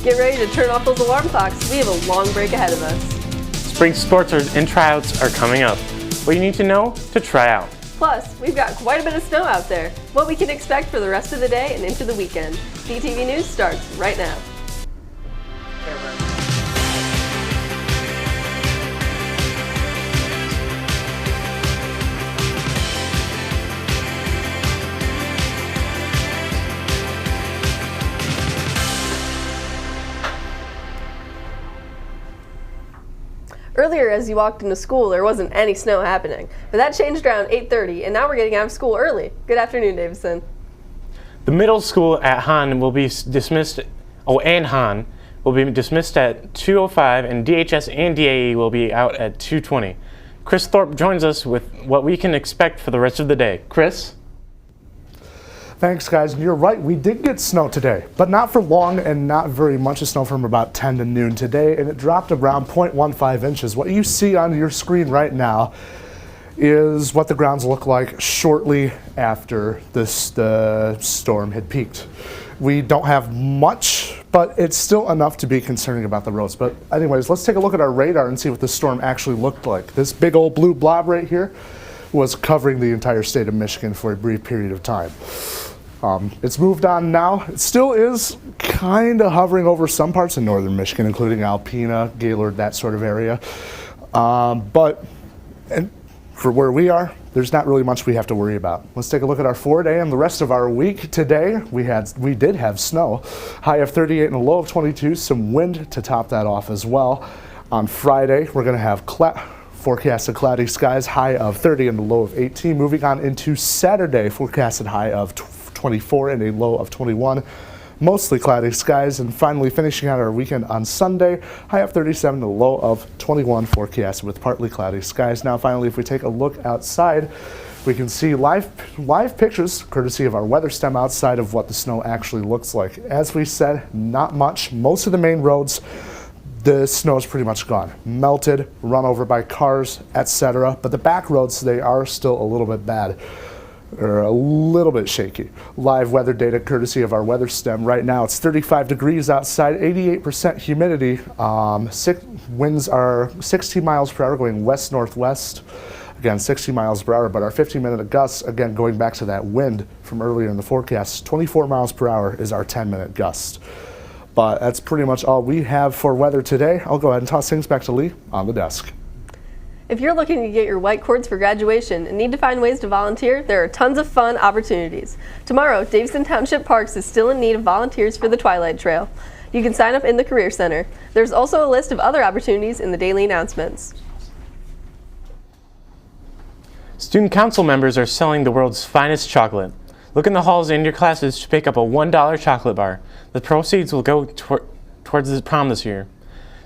Get ready to turn off those alarm clocks. We have a long break ahead of us. Spring sports and tryouts are coming up. What you need to know to try out. Plus, we've got quite a bit of snow out there. What we can expect for the rest of the day and into the weekend. DTV News starts right now. Earlier as you walked into school, there wasn't any snow happening, but that changed around 8:30, and now we're getting out of school early. Good afternoon, Davison. The middle school at Hahn will be dismissed, and Hahn will be dismissed at 2:05, and DHS and DAE will be out at 2:20. Chris Thorpe joins us with what we can expect for the rest of the day. Chris? Thanks, guys. And you're right, we did get snow today, but not for long and not very much of snow from about 10 to noon today, and it dropped around 0.15 inches. What you see on your screen right now is what the grounds look like shortly after the storm had peaked. We don't have much, but it's still enough to be concerning about the roads. But anyways, let's take a look at our radar and see what the storm actually looked like. This big old blue blob right here was covering the entire state of Michigan for a brief period of time. It's moved on now. It still is kind of hovering over some parts of northern Michigan, including Alpena, Gaylord, that sort of area. But for where we are, there's not really much we have to worry about. Let's take a look at our 4-day and the rest of our week. Today, we did have snow. High of 38 and a low of 22. Some wind to top that off as well. On Friday, we're going to have forecasted cloudy skies, high of 30 and a low of 18. Moving on into Saturday, forecasted high of 24 and a low of 21. Mostly cloudy skies, and finally finishing out our weekend on Sunday, high of 37 and a low of 21, forecasted with partly cloudy skies. Now finally, if we take a look outside, we can see live pictures, courtesy of our weather stem, outside of what the snow actually looks like. As we said, not much. Most of the main roads, the snow is pretty much gone. Melted, run over by cars, etc. But the back roads, they are still a little bit bad, or a little bit shaky. Live weather data courtesy of our weather stem. Right now it's 35 degrees outside, 88% humidity. Winds are 16 miles per hour going west-northwest. Again, 60 miles per hour, but our 15-minute gusts, again, going back to that wind from earlier in the forecast, 24 miles per hour is our 10-minute gust. But that's pretty much all we have for weather today. I'll go ahead and toss things back to Lee on the desk. If you're looking to get your white cords for graduation and need to find ways to volunteer, there are tons of fun opportunities. Tomorrow, Davison Township Parks is still in need of volunteers for the Twilight Trail. You can sign up in the Career Center. There's also a list of other opportunities in the daily announcements. Student council members are selling the world's finest chocolate. Look in the halls and your classes to pick up a $1 chocolate bar. The proceeds will go towards the prom this year.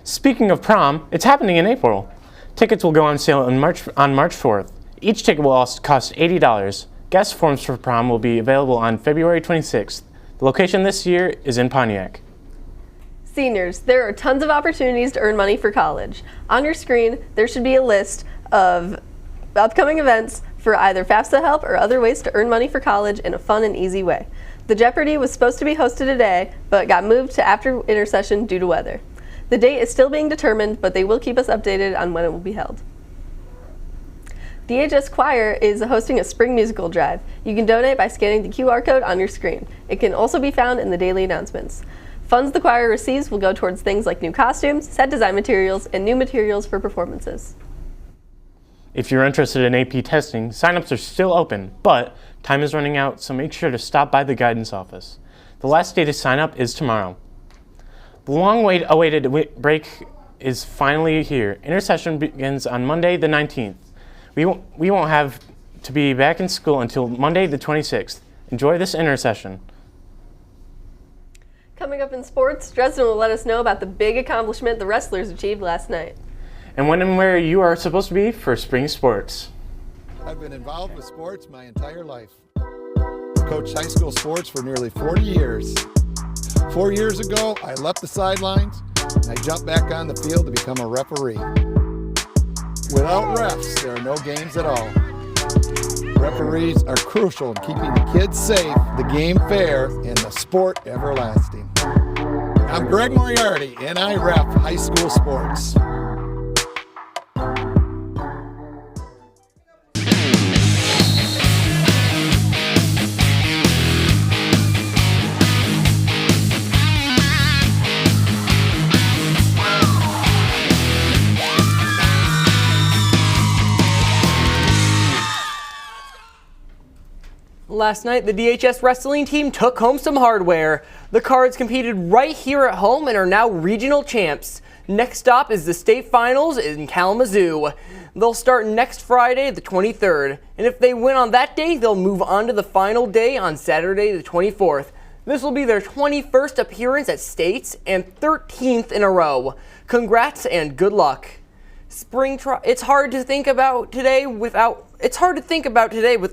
Speaking of prom, it's happening in April. Tickets will go on sale on March 4th. Each ticket will cost $80. Guest forms for prom will be available on February 26th. The location this year is in Pontiac. Seniors, there are tons of opportunities to earn money for college. On your screen, there should be a list of upcoming events for either FAFSA help or other ways to earn money for college in a fun and easy way. The Jeopardy was supposed to be hosted today, but got moved to after intersession due to weather. The date is still being determined, but they will keep us updated on when it will be held. DHS Choir is hosting a spring musical drive. You can donate by scanning the QR code on your screen. It can also be found in the daily announcements. Funds the choir receives will go towards things like new costumes, set design materials, and new materials for performances. If you're interested in AP testing, signups are still open, but time is running out, so make sure to stop by the guidance office. The last day to sign up is tomorrow. The long-awaited break is finally here. Intersession begins on Monday the 19th. We won't have to be back in school until Monday the 26th. Enjoy this intersession. Coming up in sports, Dresden will let us know about the big accomplishment the wrestlers achieved last night. And when and where you are supposed to be for spring sports. I've been involved with sports my entire life. Coached high school sports for nearly 40 years. 4 years ago, I left the sidelines and I jumped back on the field to become a referee. Without refs, there are no games at all. Referees are crucial in keeping the kids safe, the game fair, and the sport everlasting. I'm Greg Moriarty, and I rep high school sports. Last night, the DHS wrestling team took home some hardware. The Cards competed right here at home and are now regional champs. Next stop is the state finals in Kalamazoo. They'll start next Friday, the 23rd. And if they win on that day, they'll move on to the final day on Saturday, the 24th. This will be their 21st appearance at states and 13th in a row. Congrats and good luck. It's hard to think about today with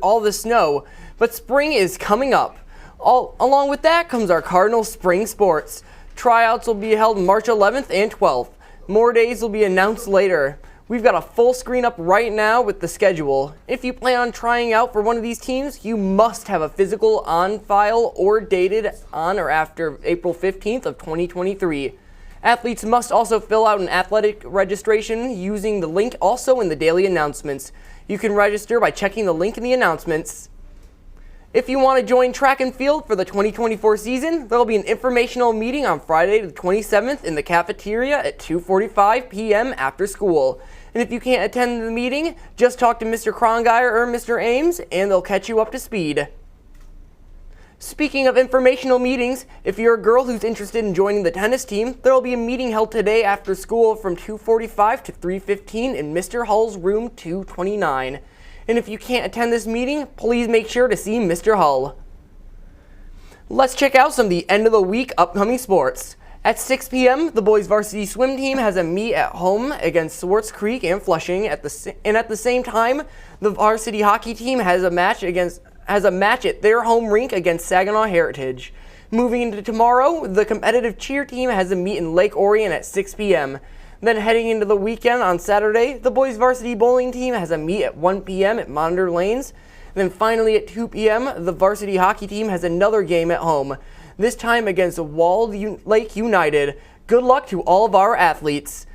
all the snow. But spring is coming up. Along with that comes our Cardinal Spring Sports. Tryouts will be held March 11th and 12th. More days will be announced later. We've got a full screen up right now with the schedule. If you plan on trying out for one of these teams, you must have a physical on file or dated on or after April 15th of 2023. Athletes must also fill out an athletic registration using the link also in the daily announcements. You can register by checking the link in the announcements. If you want to join track and field for the 2024 season, there will be an informational meeting on Friday the 27th in the cafeteria at 2:45 p.m. after school. And if you can't attend the meeting, just talk to Mr. Krongeyer or Mr. Ames and they'll catch you up to speed. Speaking of informational meetings, if you're a girl who's interested in joining the tennis team, there will be a meeting held today after school from 2:45 to 3:15 in Mr. Hull's room 229. And if you can't attend this meeting, please make sure to see Mr. Hull. Let's check out some of the end of the week upcoming sports. At 6 p.m., the boys varsity swim team has a meet at home against Swartz Creek and Flushing. At the same time, the varsity hockey team has a match at their home rink against Saginaw Heritage. Moving into tomorrow, the competitive cheer team has a meet in Lake Orion at 6 p.m. Then heading into the weekend on Saturday, the boys varsity bowling team has a meet at 1 p.m. at Monitor Lanes. Then finally at 2 p.m., the varsity hockey team has another game at home, this time against Walled Lake United. Good luck to all of our athletes.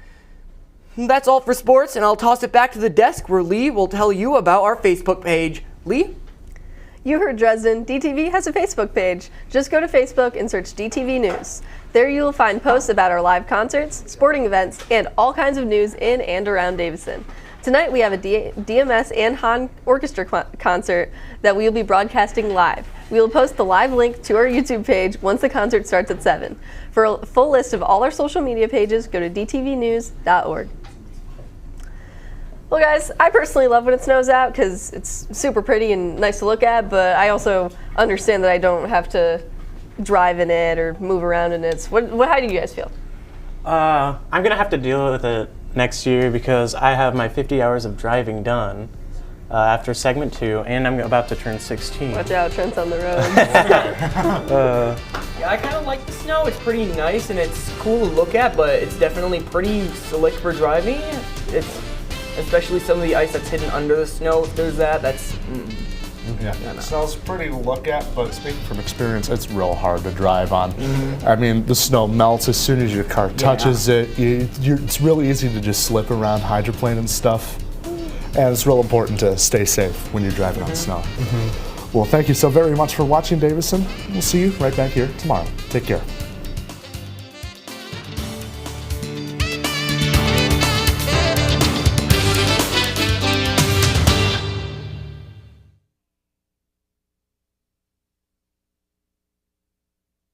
That's all for sports, and I'll toss it back to the desk where Lee will tell you about our Facebook page. Lee? You heard Dresden. DTV has a Facebook page. Just go to Facebook and search DTV News. There you will find posts about our live concerts, sporting events, and all kinds of news in and around Davison. Tonight we have a DMS and Hahn Orchestra concert that we will be broadcasting live. We will post the live link to our YouTube page once the concert starts at 7. For a full list of all our social media pages, go to dtvnews.org. Well, guys, I personally love when it snows out because it's super pretty and nice to look at, but I also understand that I don't have to drive in it or move around in it. How do you guys feel? I'm going to have to deal with it next year because I have my 50 hours of driving done after segment 2, and I'm about to turn 16. Watch out, Trent's on the road. Yeah, I kind of like the snow. It's pretty nice and it's cool to look at, but it's definitely pretty slick for driving. It's especially some of the ice that's hidden under the snow. If there's that's... Yeah, snow's pretty to look at, but speaking from experience, it's real hard to drive on. I mean, the snow melts as soon as your car touches it. It's really easy to just slip around hydroplane and stuff. And it's real important to stay safe when you're driving on snow. Well, thank you so very much for watching, Davison. We'll see you right back here tomorrow. Take care.